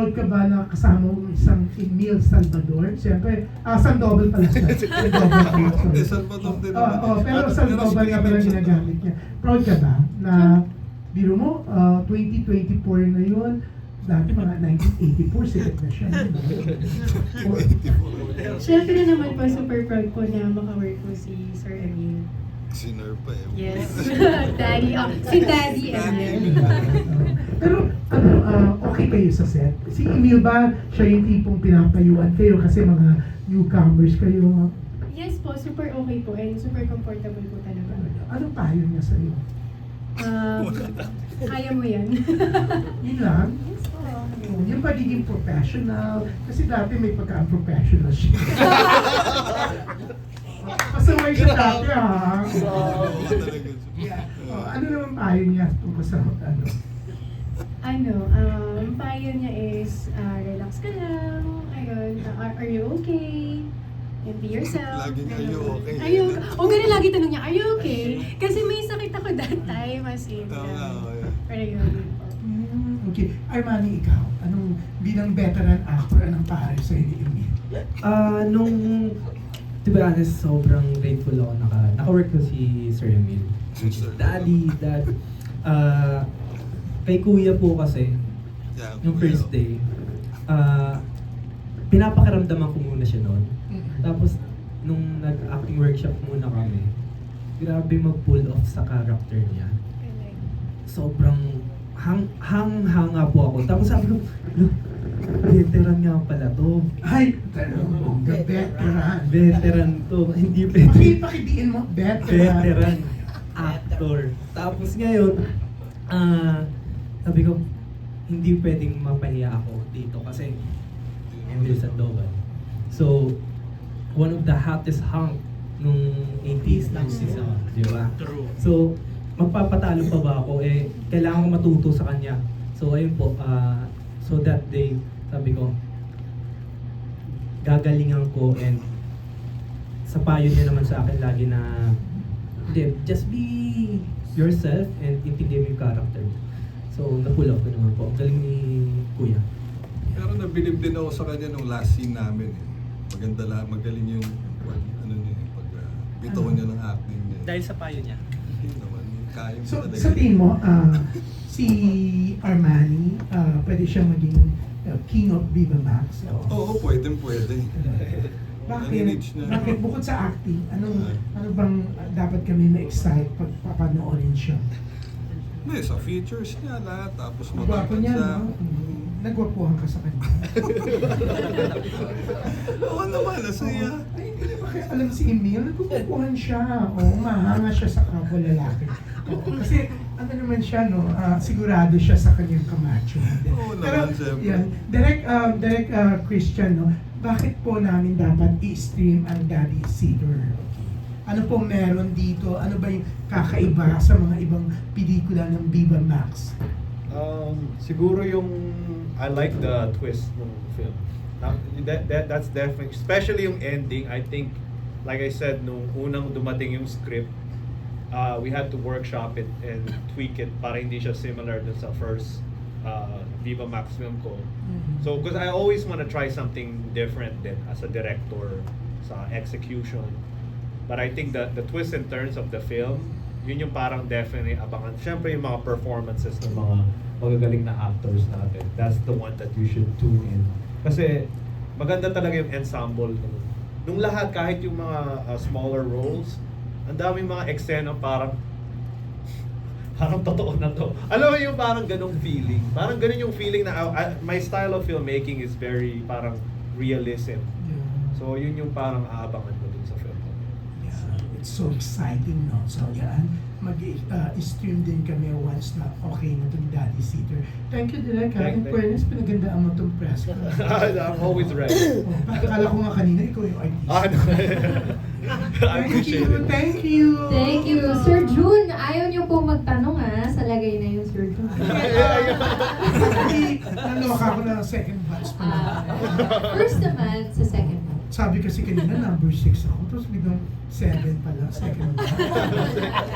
Proud ka ba na kasama mo isang Emil Salvador? Siyempre, Sandoval pala siya. Sandoval. Hindi, Salvador din naman. Pero Sandoval nga pala ginagamit niya. Proud ka ba na, biro mo, 2024 na yun, dati mga 1984, sikat na siya. Siyempre naman po, super proud po na makawork po si Sir Emil. Sinner pa eh. Yes. Daddy, si Daddy Emil. Pero okay kayo sa set? Si Emil ba, siya yung tipong pinapayuan kayo kasi mga newcomers kayo? Yes po, super okay po and super comfortable po talaga. Anong payo niya sa'yo? Kaya mo yan. Yun lang? Yes po. Yung pagiging professional, kasi dati may pagka-unprofessional siya. Pasaway siya dati ha. Yeah. Ano naman payo niya tungkol sa ano? Payo niya is, relax ka lang, ayun, are you okay? And be yourself. Laging, are you okay? Ganun lagi tanong niya, are you okay? Kasi may sakit ako that time, as in. Pero yun po. Okay. Armani, ikaw, anong bilang veteran actor, anong payo sa'yo ni Emil? To be honest, sobrang grateful ako naka-work ko si Sir Emil. Daddy, Dad. Kay Kuya po kasi, yung first day, pinapakiramdaman ko muna siya noon. Tapos, nung nag-acting workshop muna kami, grabe mag-pull off sa character niya. Sobrang hanga po ako. Tapos sabi ko, look, veteran nga pala to. Ay, veteran. Veteran to. Hindi pwede. Pakidiin mo, Veteran. Actor. Tapos ngayon, sabi ko, hindi pwedeng mapahiya ako dito kasi Emil Sandoval. So, one of the hottest hunk nung 80s, 90s ako, di ba? True. So, magpapatalo pa ba ako? Kailangan ko matuto sa kanya. So, ayun po, so that day, sabi ko, gagalingan ko and sa payo niya naman sa akin lagi na, hindi, just be yourself and intindihin mo yung character. So, na-pull off ko naman po. Ang galing ni Kuya. Pero nabilib din ako sa kanya nung last scene namin eh. Maganda lang, magaling yung bitaw niya ng acting niya. Dahil sa payo niya. Hindi naman, kaya mo So, talaga. sa tingin mo, si Armani, pwede siya maging king of Viva Max? Oo, pwede. Bakit bukod sa acting, ano bang dapat kami ma-excite pag papanoorin siya? Hindi, sa features niya lahat, tapos Gwapo matangkad niya, siya. no? Nagwapuhan ka sa kanya. Oo naman, nasaya. Ay, hindi ba kaya alam si Emil, nagwapuhan siya. O, mahanga siya sa kapwa lalaki. Kasi, ano naman siya, no? Sigurado siya sa kanyang kamacho. Oo naman, siyempre. Yan, direct Christian, no? Bakit po namin dapat i-stream ang Daddy Cedar? Ano po meron dito? Ano ba yung kakaiba sa mga ibang pelikula ng Viva Max? Siguro yung I like the twist ng film. That's definitely, especially yung ending. I think, like I said, nung unang dumating yung script, we had to workshop it and tweak it para hindi siya similar dun sa first Viva Max film ko. So, because I always want to try something different din as a director sa execution. But I think that the twists and turns of the film, yun yung parang definitely abangan. Siyempre yung mga performances ng mga magagaling na actors natin. That's the one that you should tune in. Kasi maganda talaga yung ensemble. Nung lahat, kahit yung mga smaller roles, ang daming mga eksena parang totoo na to. Alam mo yung parang ganong feeling. Parang ganon yung feeling na my style of filmmaking is very parang realism. So yun yung parang aabangan mo dun sa film. It's so exciting, no? So, yan. Mag-stream din kami once na okay na itong Daddy Cedar. Thank you, Direk. In fairness, pinagandaan mo itong press ko. I'm always ready. Akala ko nga kanina, ikaw yung artist. I appreciate it. Thank you! Thank you. Sir June, ayaw niyo po magtanong sa lagay na yun, Sir June. Naloka ako na second batch pa lang. First naman sa second batch. Sabi kasi kanina, number 6 ako. Tapos biglang 7 pala, second batch.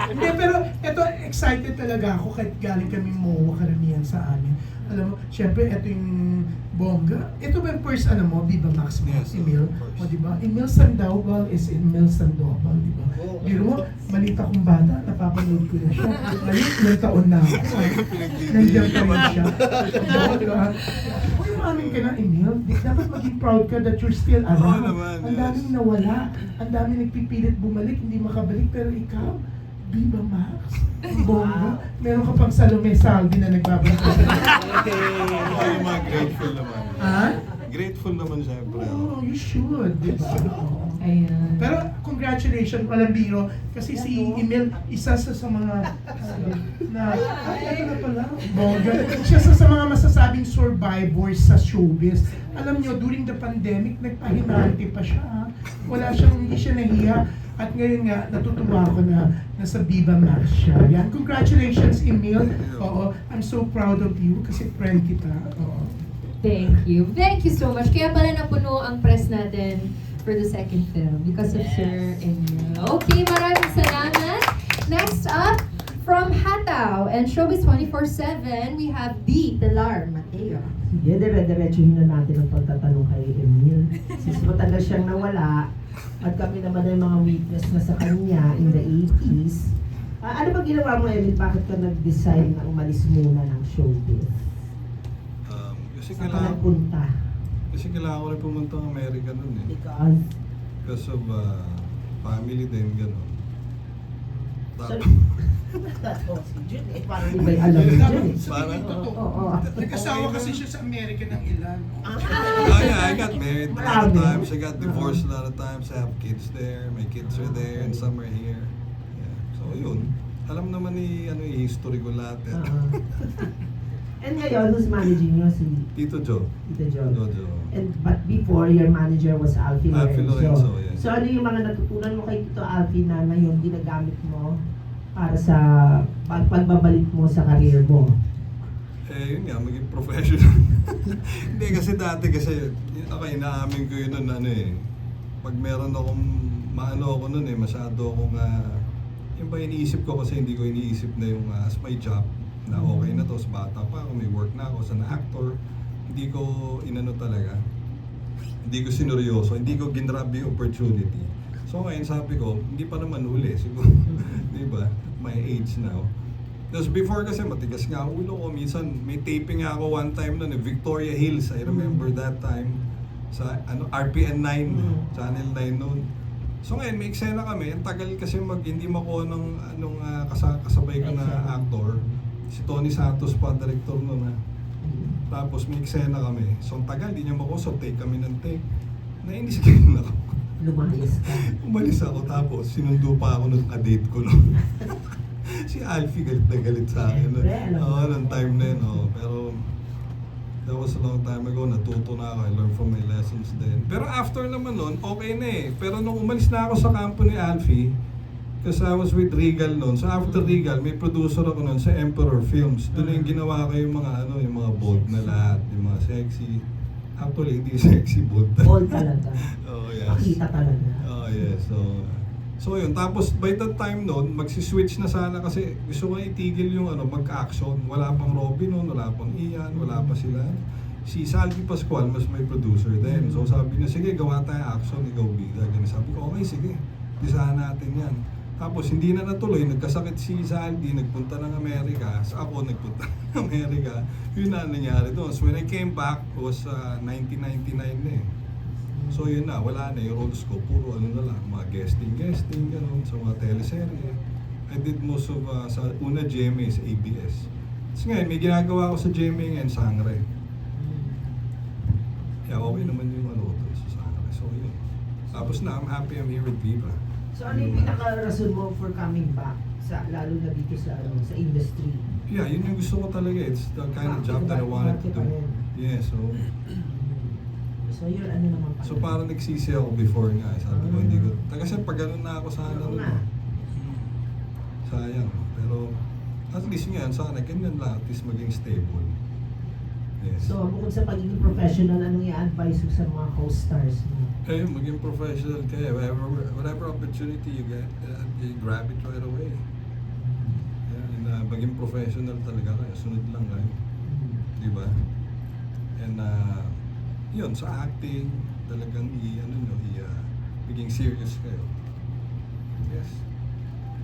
Hindi, pero eto, excited talaga ako kahit galing kami MOA karamihan sa amin. Alam mo, syempre, ito yung bongga. Ito ba yung first, mo, Viva Max mo, Yes, Emil? first. O, diba? Emil Sandoval is Emil Sandoval, diba? Biro mo, malita kong bata, napapanood ko na siya. Ngayon, ilang taon na ako. Nandiyan pa rin siya. Oo, diba? Kung umamin ka na, Emil, dapat maging proud ka that you're still around. Oo naman, Ang daming yes. nawala. Ang daming nagpipilit bumalik, hindi makabalik. Pero ikaw, Viva Max, ang bongga. Meron ka pang Salome Saldi na nagbabalik. Ay, mga grateful naman. Ha? Grateful naman syempre. Oh, you should, di ba? Oo. Ayan. Pero congratulations, walang biro. Kasi si Emil, isa sa mga ito na pala, bongga. Siya sa mga masasabing survivors sa showbiz. Alam nyo, during the pandemic, nagpahinante pa siya. Ha? Hindi siya nahiya. At ngayon nga, natutuwa ako na nasa Viva Max siya. Yan, congratulations, Emil. Oo, I'm so proud of you kasi friend kita. Oo. Thank you. Thank you so much. Kaya pala napuno ang press natin for the second film because of Sir Emil. Okay, maraming salamat. Next up, from Hataw and Showbiz 24/7, we have D. Pilar Mateo. Sige, dire-diretsuhin na natin ang pagtatanong kay Emil. Since matagal siyang nawala, at kami naman ay mga witness na sa kanya in the 80s. Ano ba ginawa mo, Emil? Bakit ka nag-decide na umalis muna ng showbiz? Kasi Saan ka kailangan, nagpunta? kasi kailangan ko rin pumunta ng Amerika nun eh. Because, Because of family din, gano'n. So- Tapos, parang iba'y alam mo dyan eh. Sabihin totoo. Oo. Nag-asawa kasi siya sa Amerika ng ilan. oh yeah, I got married a lot of Marami. times. I got divorced a lot of times. I have kids there. My kids are there and some are here. Yeah. So yun. Alam naman ni history ko lahat. Eh. And ngayon, who's managing you? Si Tito Joe. Tito John. Jojo. But before, your manager was Alfie Alfie Lorenzo. Lorenzo, yes. So ano yung mga natutunan mo kay Tito Alfie na ngayon ginagamit mo para sa pagbabalik mo sa career mo? Eh, yun nga, maging professional. Hindi, kasi dati inaamin ko yun nun, pag meron akong, ako nun masyado akong, yung ba iniisip ko kasi hindi ko iniisip na yung as my job, na okay na to, sa bata pa ako, may work na ako, as an actor, hindi ko talaga, hindi ko sineryoso, hindi ko ginrab yung opportunity. So ngayon sabi ko, hindi pa naman uli, siguro, di ba, my age now. Tapos before kasi matigas nga ang ulo ko, minsan may taping nga ako one time noon, Victoria Hills, I remember that time, sa RPN 9, Channel 9 noon. So ngayon, may eksena kami, ang tagal kasi hindi makuha ng kasabay ko na actor, si Tony Santos pa, director noon Tapos may eksena kami, so ang tagal, di niya makuha, so take kami ng take. Nainis ka rin ako. Lumayas ka. Umalis ako, tapos sinundo pa ako nung kadate ko noon. Si Alfie galit na galit sa akin. Siyempre, alam mo. Oo, nung time na yun. Pero that was a long time ago. Natuto na ako. I learned from my lessons then. Pero after naman nun, okay na eh. Pero nung umalis na ako sa kampo ni Alfie, because I was with Regal noon. So after Regal, may producer ako noon sa Emperor Films. Doon na yung ginawa ko yung mga bold na lahat. Yung mga sexy. Actually, hindi sexy, bold. All talaga. Oh, yes. Makita talaga. Oh, yes. So yun, tapos by that time noon, magsi-switch na sana kasi gusto ko itigil yung mag-action. Wala pang Robin noon, wala pang Ian, wala pa sila. Si Salvi Pascual, mas may producer din. So sabi niya, sige, gawa tayo action, ikaw bida. Ganun. Sabi ko, okay, sige, isahan natin yan. Tapos hindi na natuloy, nagkasakit si Salvi, nagpunta ng Amerika. Ako nagpunta ng Amerika. Yun na nangyari doon. So when I came back, it was 1999 na eh. So yun na, wala na yung roles ko, puro na lang, mga guesting, gano'n, sa mga teleserye. I did most of, sa una GMA sa ABS. Tapos ngayon, may ginagawa ko sa GMA ngayon, Sangre. Kaya okay naman yung sa Sangre. So yun. Tapos na, I'm happy I'm here with Viva. So ano yung pinaka-rason mo for coming back? Lalo na dito sa industry? Yeah, yun yung gusto ko talaga. It's the kind of job that I wanted to do. Yeah, so yun, ano naman pala? so parang nagsisi ako before nga. Sabi ko, hindi ko, kasi pag ganun na ako sana Oo nun. nga. Sayang. Pero at least nga, sana ganyan lang, at least maging stable. Yes. So bukod sa pagiging professional, anong i-advise mo sa mga co-stars mo? Eh, maging professional kayo. Whatever opportunity you get, you grab it right away. Yeah, and maging professional talaga kayo. Sunod lang kayo. di ba? And yun, sa acting, talagang maging serious kayo. Yes.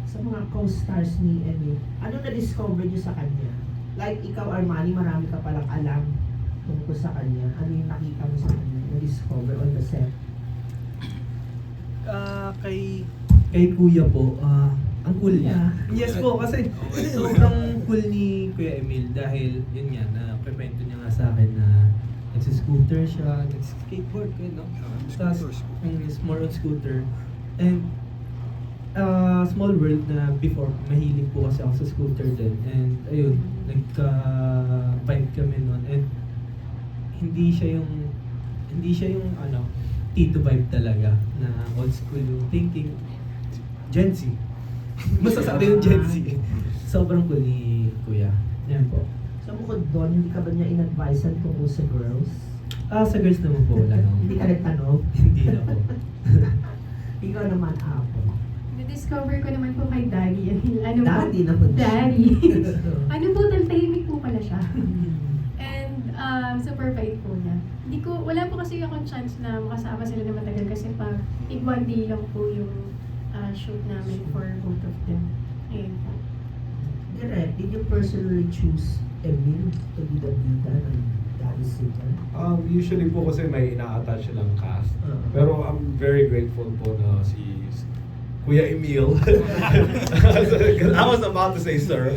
Sa mga co-stars ni Emil, ano na-discover niyo sa kanya? Like ikaw, Armani, marami ka palang alam tungkol sa kanya. Ano yung nakita mo sa kanya, na-discover on the set? Kay Kuya po, ang cool niya. Yes po, kasi sobrang cool ni Kuya Emil dahil yun nga, nakwento niya nga sa akin na nagsiscooter siya, nagskateboard ko, no? Tapos, is more on scooter. And, small world na before, mahilig po kasi ako sa scooter din. And, ayun, nagka-vibe kami nun. And, hindi siya yung Tito vibe talaga, na old school yung thinking. Gen Z. Masasabi yung Gen Z. Sobrang cool ni Kuya. Yan po. So bukod doon, hindi ka ba niya in-advisean tungkol sa girls? Sa girls naman po, wala naman. Hindi ka nagtanong? Hindi na po. Ikaw naman, Apo. Na-discover ko naman po kay Daddy. Ano Daddy po? naman siya. Daddy. Ano po, tahimik po pala siya. And super bait po niya. Wala po kasi akong chance na makasama sila na matagal kasi pag one day lang po yung shoot namin for both of them. Ayun po. Direct, did you personally choose Emil to be the bida ng Daddy Sitter? Usually po kasi may ina-attach silang cast. Uh-huh. Pero I'm very grateful po na si Kuya Emil. I was about to say sir.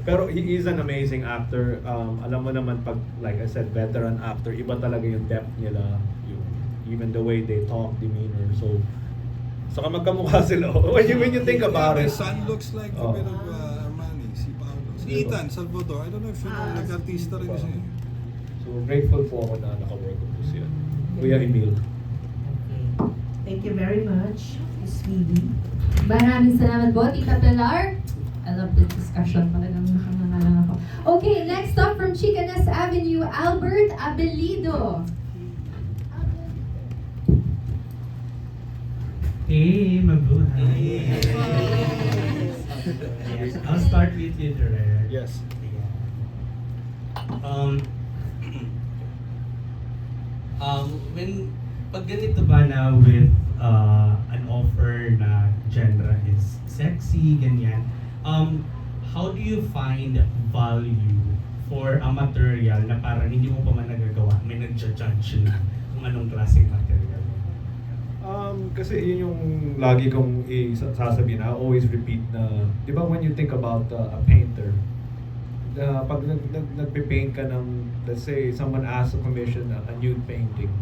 Pero he is an amazing actor. Alam mo naman pag, like I said, veteran actor, iba talaga yung depth nila. Even the way they talk, demeanor. So, saka magkamukha sila. When you think about My it. son looks like a bit of Armani, si Paolo. Si Ethan Salvador, I don't know if you know, nag-artista rin siya. So, grateful po ako na naka-work ko po siya. Kuya Emil. Okay. Thank you very much, Miss Phoebe. Maraming salamat po, Tita Pilar. I love the discussion. Talagang nakangangalang ako. Okay, next up from Chicanas Avenue, Albert Abelido. Hey, mabuhay. Yes, I'll start with you, Gerard. Yes. When pag ganito ba na with an offer na genre is sexy, ganyan, how do you find value for a material na parang hindi mo pa man nagagawa, may nagja-judge na kung anong klaseng material? Kasi yun yung lagi kong sasabihin. I always repeat na, di ba when you think about a painter, pag nagpe-paint ka ng, let's say, someone asks to commission a nude painting,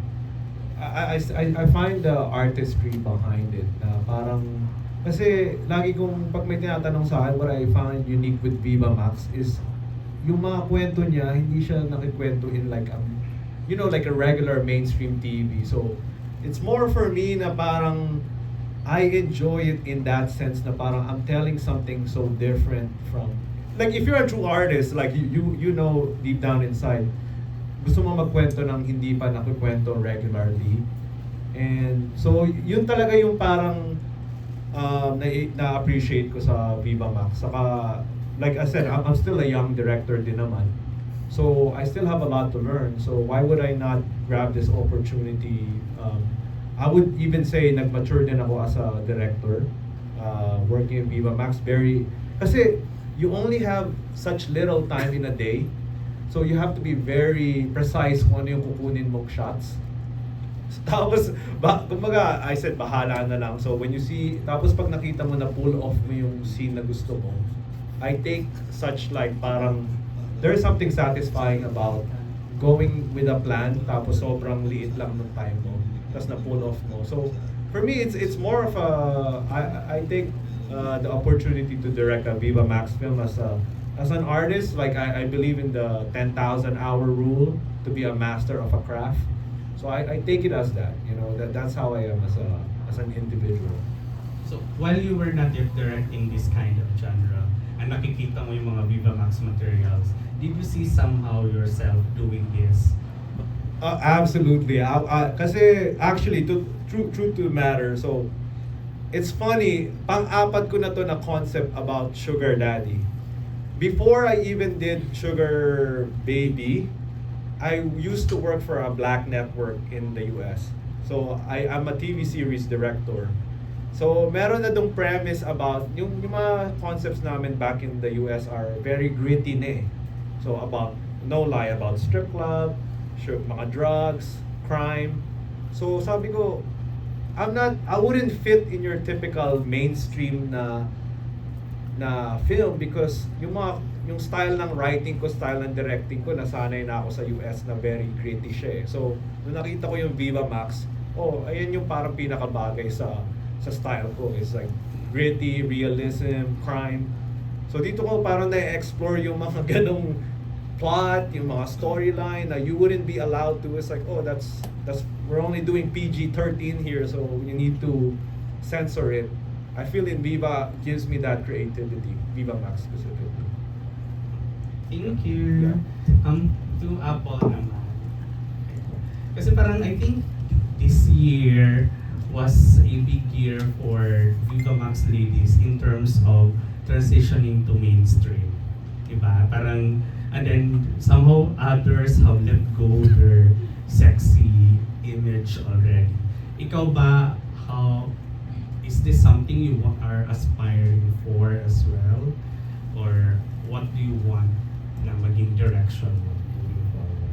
I find the artistry behind it. Parang, kasi lagi kong, pag may tinatanong sa akin, what I find unique with Viva Max is, yung mga kwento niya, hindi siya nakikwento in like like a regular mainstream TV. So, it's more for me na parang I enjoy it in that sense na parang I'm telling something so different from, like if you're a true artist, like you know deep down inside, gusto mo magkwento ng hindi pa nakikwento regularly. And so yun talaga yung parang na-appreciate ko sa Viva Max. Saka like I said, I'm still a young director din naman. So I still have a lot to learn. So why would I not grab this opportunity? I would even say nag-mature din ako as a director, working in Viva Max. Kasi you only have such little time in a day. So you have to be very precise kung ano yung kukunin mong shots. Tapos, kumbaga, I said, bahala na lang. So when you see, tapos pag nakita mo na pull off mo yung scene na gusto mo, I take such like parang, there's something satisfying about going with a plan, tapos sobrang liit lang ng time mo, tapos na-pull off mo. So, for me, it's more of a, I take the opportunity to direct a Viva Max film as an artist. Like, I believe in the 10,000 hour rule to be a master of a craft. So, I take it as that, that's how I am as an individual. So, while you were not yet directing this kind of genre, and nakikita mo yung mga Viva Max materials, did you see somehow yourself doing this? Absolutely. Kasi actually, true to matter, so it's funny, pang-apat ko na to na concept about sugar daddy. before I even did Sugar Baby, I used to work for a black network in the US. So I'm a TV series director. So meron na dong premise about yung mga concepts namin back in the US are very gritty na eh. So about, no lie, about strip club, mga drugs, crime. So sabi ko, I wouldn't fit in your typical mainstream na film because yung style ng writing ko, style ng directing ko, nasanay na ako sa US na very gritty siya eh. So nung nakita ko yung Viva Max, ayan yung parang pinakabagay sa style ko. It's like gritty, realism, crime. So dito ko parang na-explore yung mga ganong plot, yung mga storyline na you wouldn't be allowed to. It's like, that's we're only doing PG-13 here, so you need to censor it. I feel in Viva gives me that creativity, Viva Max specifically. Thank you. To Apple naman. Kasi parang I think this year was a big year for Viva Max ladies in terms of transitioning to mainstream. Diba? Parang, and then somehow others have let go their sexy image already. Ikaw ba, is this something you are aspiring for as well? Or what do you want na maging direction mo moving forward?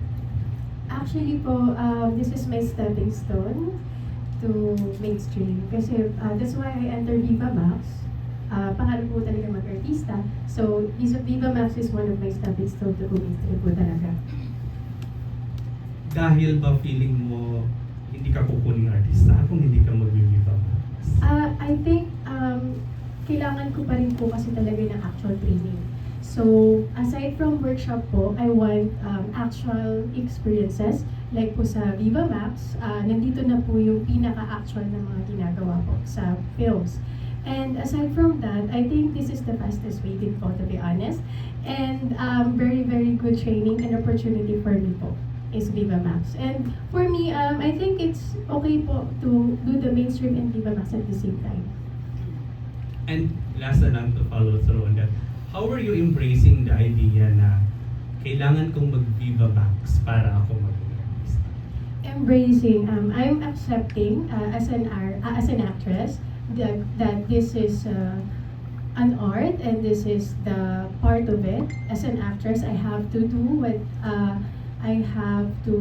Actually po, this is my stepping stone to mainstream. Kasi that's why I entered Viva Max. Pangarap po talaga mag-artista. So, Viva Max is one of my stepping stone to go mainstream po talaga. Dahil ba feeling mo hindi ka kukuning artista kung hindi ka mag-Viva Max? I think kailangan ko pa rin po kasi talaga ng actual training. So, aside from workshop po, I want actual experiences. Like po sa Viva Max, nandito na po yung pinaka-actual na mga ginagawa po sa films. And aside from that, I think this is the fastest way din po, to be honest. And very, very good training and opportunity for me po is Viva Max. And for me, I think it's okay po to do the mainstream and Viva Max at the same time. And last na lang to follow through on that, how are you embracing the idea na kailangan kong mag-Viva Max para ako maging artista? Embracing, I'm accepting as an actress that this is an art and this is the part of it. As an actress, I have to do what I have to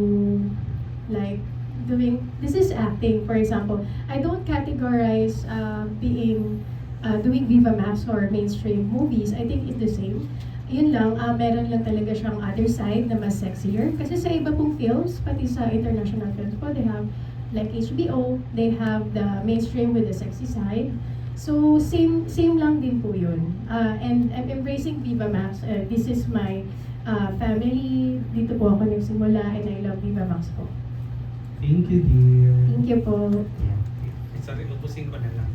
like doing. This is acting, for example. I don't categorize doing Viva Max or mainstream movies. I think it's the same. Yun lang, meron lang talaga siyang other side na mas sexier. Kasi sa iba pong films, pati sa international films po, they have like HBO, they have the mainstream with the sexy side. So, same lang din po yun. And I'm embracing Viva Max. This is my family. Dito po ako nagsimula and I love Viva Max po. Thank you, dear. Thank you po. Yeah. Sorry, upusin ko na lang.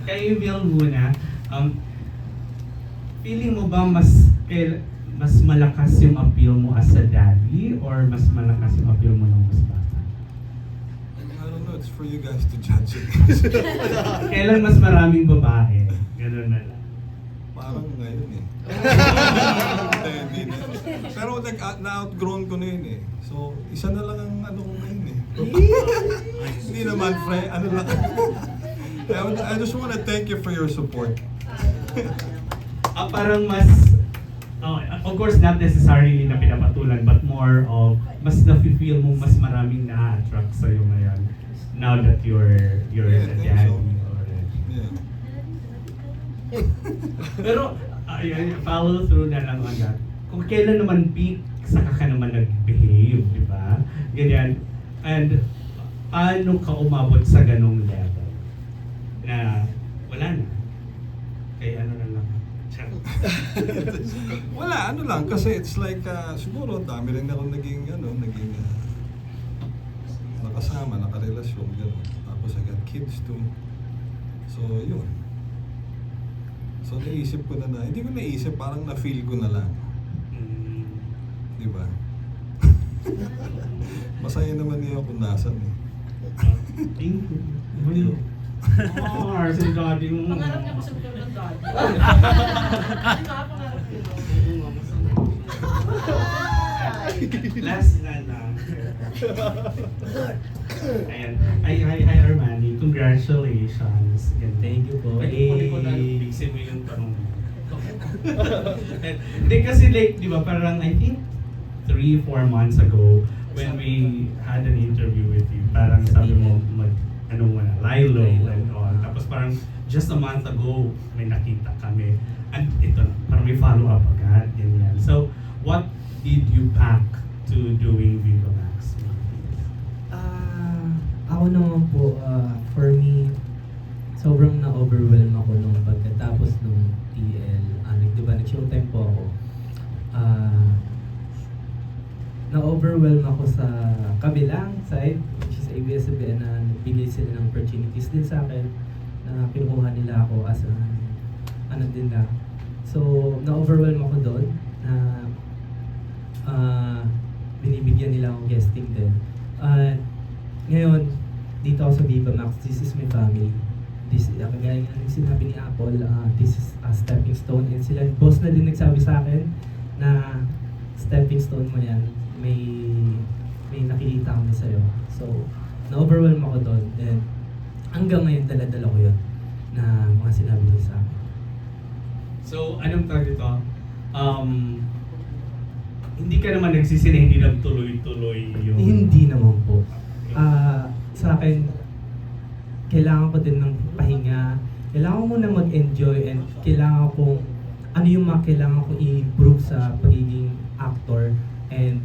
Kayo, Bill, muna. Feeling mo ba mas malakas yung appeal mo as a daddy or mas malakas yung appeal mo ng mas bata? I don't know, it's for you guys to judge it. Kailan mas maraming babae? Ganun na lang. Parang ngayon eh. Hindi na. Pero na-outgrown ko na yun eh. So, isa na lang ang ano ko ngayon eh. Hindi naman, ano lang. I just want to thank you for your support. Parang mas, of course not necessarily na pinapatulan, but more of, mas na-feel mo mas maraming na-attract sa'yo ngayon now that you're Yeah, a I think daddy so. already. Yeah. Pero, follow through na lang on that. Kung kailan naman peak, saka ka naman nag-behave, di ba? Ganyan. And, paano ka umabot sa ganong level? Na, wala na. Kaya ano na lang. Wala, ano lang, kasi it's like, siguro, dami rin ako naging nakasama, nakarelasyon, gano'n. Tapos I got kids too. So, yun. So, naisip ko na, hindi ko naisip, parang na-feel ko na lang. Di ba? Masaya naman niya kung nasan eh. Thank you. Thank you. Oh, si daddy mo. Pangarap niya kasi magkaroon ng daddy. Ano nga, pangarap niya? Last na lang. Ayan. Hi, Armani. Congratulations. Ganda. Thank you po. Pwede ko na bigsin mo yung tanong mo. Hindi kasi like, di ba, parang I think 3-4 months ago when we had an interview with you, parang sabi mo, ano mo na, Lilo and all. Tapos parang just a month ago, may nakita kami. And ito, parang may follow-up agad, ganyan. So, what did you pack to doing Viva Max? Ako naman po, for me, sobrang na-overwhelm ako nung pagkatapos nung TL. Diba, nag-showtime po ako. Na-overwhelm ako sa kabilang side, which is ABS-CBN, na nagbigay sila ng opportunities din sa akin na kinukuha nila ako as ano din na. So, na-overwhelm ako doon na binibigyan nila akong guesting din. Ngayon, dito ako sa Viva Max, this is my family. This, kagaya nga ng sinabi ni Apple, this is a stepping stone. And sila, boss na din nagsabi sa akin na stepping stone mo yan, may nakikita kami sa'yo. So, na-overwhelm ako doon. And hanggang ngayon, dala-dala ko yun na mga sinabi nila sa akin. So, anong tawag dito? Hindi ka naman nagsisi na hindi nagtuloy-tuloy yung... Hindi naman po. Sa akin, kailangan ko din ng pahinga. Kailangan ko muna mag-enjoy and kailangan kong ano yung mga kailangan kong i-improve sa pagiging actor and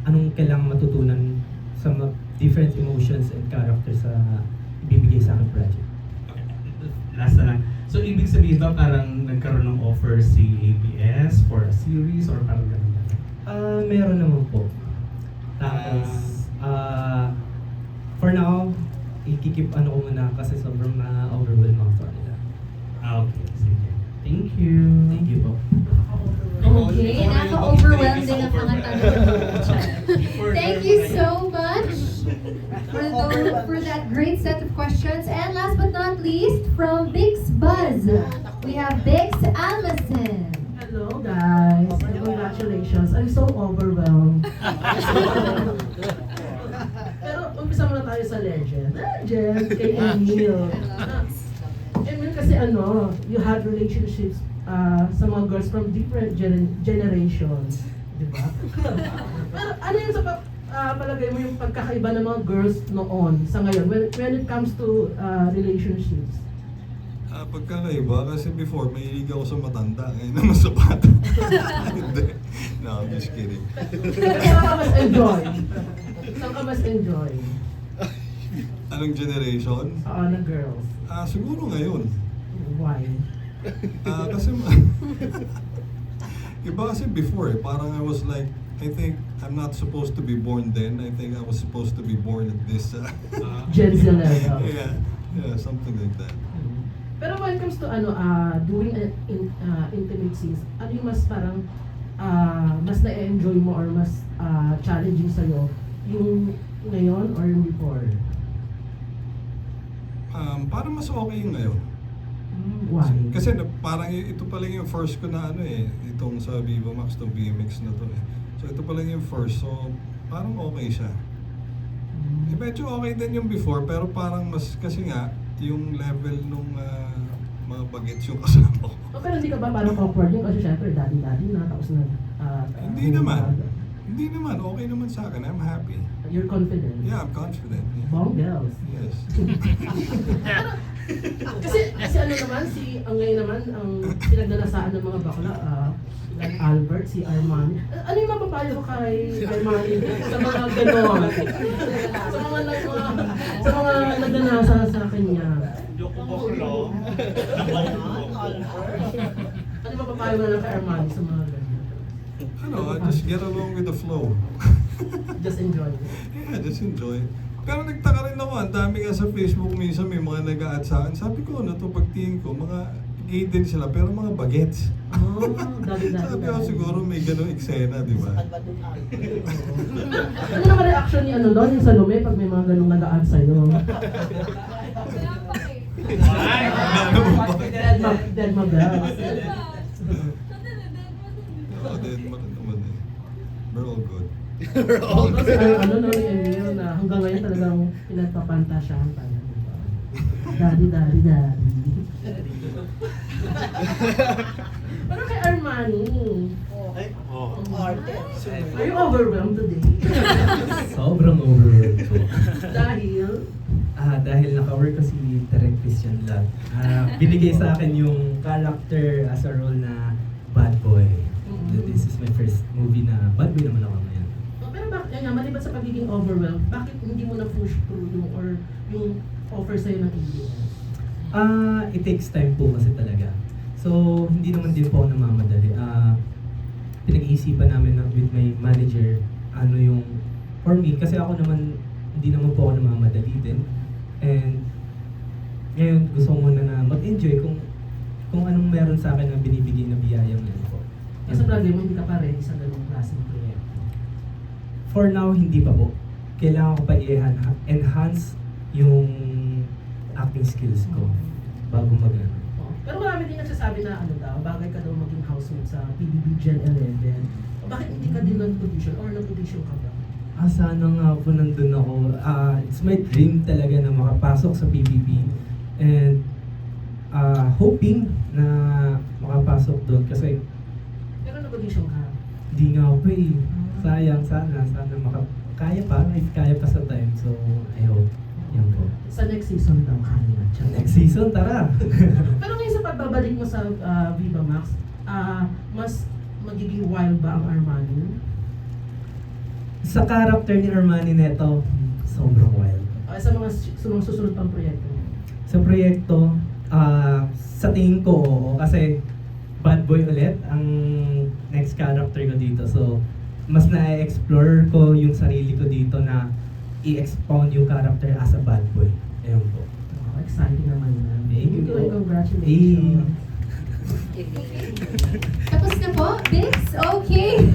anong kailangan matutunan sa different emotions and characters sa ibibigay sa akin project. Okay. Last na lang. So, ibig sabihin ba parang nagkaroon ng offer si ABS for a series or parang gano'n ba? Meron naman po. Tapos, for now, ikikip ano ko muna kasi sobrang na-overwhelm ako sa kanila. Okay, sige. Thank you. Thank you po. Okay, naka-overwhelmed din ang mga tanong. Thank you so much for that great set of questions. And last but not least, from Bix Buzz, we have Bix Amazon. Hello guys, and congratulations. I'm so overwhelmed. Pero umpisa muna tayo sa legend. Legend kay Emil. Emil kasi you had relationships sa mga girls from different generations. Di ba? Pero ano yung sa palagay mo yung pagkakaiba ng mga girls noon sa ngayon when it comes to relationships? Pagkakaiba kasi before mahilig ako sa matanda, ngayon naman sa bata. Hindi. No, I'm just kidding. Saan ka mas enjoy? Saan ka mas enjoy? Anong generation? Na girls. Siguro ngayon. Why? Kasi iba kasi before parang I was like, I think I'm not supposed to be born then. I think I was supposed to be born at this. Gen Z level. Yeah, something like that. Pero when it comes to doing intimate scenes, ano yung mas parang mas na-enjoy mo or mas challenging sa'yo? Yung ngayon or yung before? Parang mas okay yung ngayon. Why? Kasi parang ito pa lang yung first ko na itong sa Viva Max, itong BMX na to So ito pa lang yung first, so parang okay siya. Medyo okay din yung before, pero parang mas, kasi nga, yung level nung mga bagets yung kasama ko. Pero hindi ka ba parang awkward yun? Kasi syempre, daddy na, tapos na... Hindi naman. Hindi naman. Okay naman sa akin. I'm happy. You're confident? Yeah, I'm confident. Yeah. Bong girls. Yes. kasi ano naman, ang ngayon naman, ang pinagdalasaan ng mga bakla, like Albert, si Armani. Ano yung mapapayo ko kay Armani sa mga gano'n? sa mga nagdanasa sa kanya. Ano yung mapapayo mo na kay Armani sa mga gano'n? Just get along with the flow. Just enjoy. Yeah, just enjoy. Pero nagtaka rin ako, ang dami nga sa Facebook minsan may mga nag-a-add sa akin. Sabi ko, pagtingin ko, mga gay din sila, pero mga bagets. Sabi ko, siguro may ganung eksena, di ba? Ano naman reaction ni doon, yung Salome, pag may mga ganung nag-a-add sa'yo? Dead Mabel. Oo, din naman eh. We're all good. We're all Kasi good. ano no, Emil, na hanggang ngayon talagang pinagpapantasyahan tayo. Daddy, daddy, daddy. Pero kay Armani, are you overwhelmed today? Sobrang overwhelmed ko. Dahil, Dahil naka-work ko si Direk Christian Lat. Binigay sa akin yung character as a role na bad boy. This is my first movie na bad boy naman ako ngayon. pero bakit, yan nga, maliban sa pagiging overwhelmed, bakit hindi mo na-push through yung, or yung offer sa'yo ng ABS? It takes time po kasi talaga. So, hindi naman din po ako namamadali. Pinag-iisipan namin with my manager, ano yung, for me, kasi ako naman, hindi naman po ako namamadali din. And, ngayon, gusto ko muna na mag-enjoy kung anong meron sa akin na binibigay na biyaya ngayon po. Kasi palagi mo, hindi ka pa ready sa ganung klaseng proyekto. For now, hindi pa po. Kailangan ko pa i-enhance yung acting skills ko bago mag-ano. Pero marami din nagsasabi na ano daw, bagay ka daw maging housemate sa PBB Gen 11. O bakit hindi ka din nag-audition or nag-audition ka ba? Sana nga po nandun ako. It's my dream talaga na makapasok sa PBB. And hoping na makapasok doon kasi Pero nag-audition ka. di nga po eh. Sayang, sana kaya pa, if kaya pa sa time. So, I hope. Yan po. Sa next season daw, kanya. Next season, tara! Pero ngayon sa pagbabalik mo sa Viva Max, mas magiging wild ba ang Armani? Sa character ni Armani neto, sobrang wild. Sa mga susunod pang proyekto? Sa proyekto, sa tingin ko, oo, kasi bad boy ulit ang next character ko dito. So, mas na-explore ko yung sarili ko dito na i-expound yung character as a bad boy. Ayun po. Exciting naman yan. Thank you po. Congratulations. Tapos na po, Bix? Okay.